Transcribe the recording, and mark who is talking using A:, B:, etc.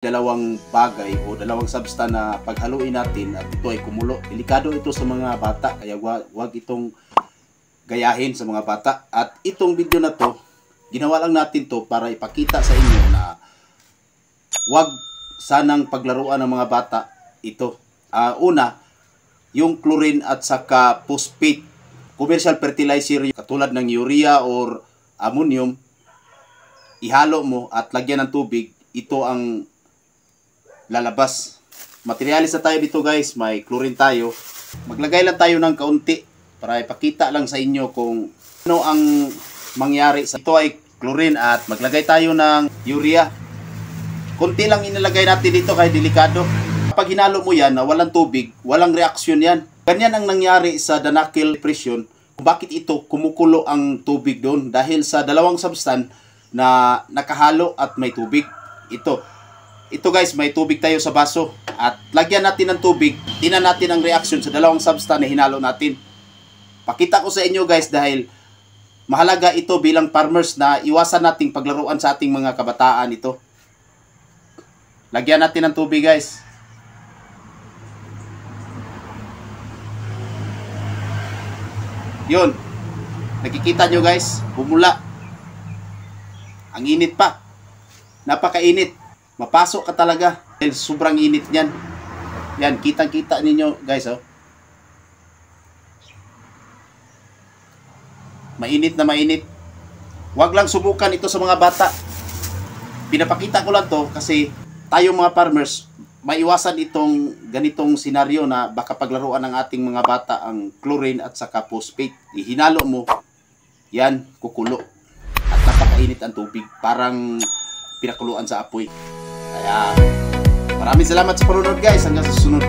A: dalawang bagay o dalawang substance na paghaluin natin at ito ay kumulo. Delikado ito sa mga bata, kaya wag itong gayahin sa mga bata. At itong video na to, ginawa lang natin to para ipakita sa inyo na wag sanang paglaruan ng mga bata ito. Una, yung chlorine at saka phosphate, commercial fertilizer katulad ng urea or ammonium, ihalo mo at lagyan ng tubig, ito ang lalabas. Materialis na tayo dito guys, may chlorine tayo. Maglagay lang tayo ng kaunti para ipakita lang sa inyo kung ano ang mangyari. Ito ay chlorine at maglagay tayo ng urea. Kunti lang inilagay natin dito kaya delikado. Kapag hinalo mo yan na walang tubig, walang reaksyon yan. Ganyan ang nangyari sa Danakil Depression. Kung bakit ito kumukulo ang tubig doon dahil sa dalawang substance na nakahalo at may tubig. Ito guys, may tubig tayo sa baso at lagyan natin ng tubig, tingnan natin ang reaction sa dalawang substance na hinalo natin. Pakita ko sa inyo guys dahil mahalaga ito bilang farmers na iwasan nating paglaruan sa ating mga kabataan ito. Lagyan natin ng tubig guys. Yun, nakikita nyo guys, bumula. Ang init pa, napakainit. Mapasok ka talaga. Sobrang init niyan. Yan, kitang-kita ninyo guys, oh. Mainit na mainit. Huwag lang subukan ito sa mga bata. Pinapakita ko lang to kasi tayo mga farmers, maiwasan itong ganitong senaryo na baka paglaruan ng ating mga bata ang chlorine at saka phosphate. Ihinalo mo, yan, kukulo. At napakainit ang tubig. Parang pinakuluan sa apoy. Kaya maraming salamat sa panonood guys. Hanggang sa susunod.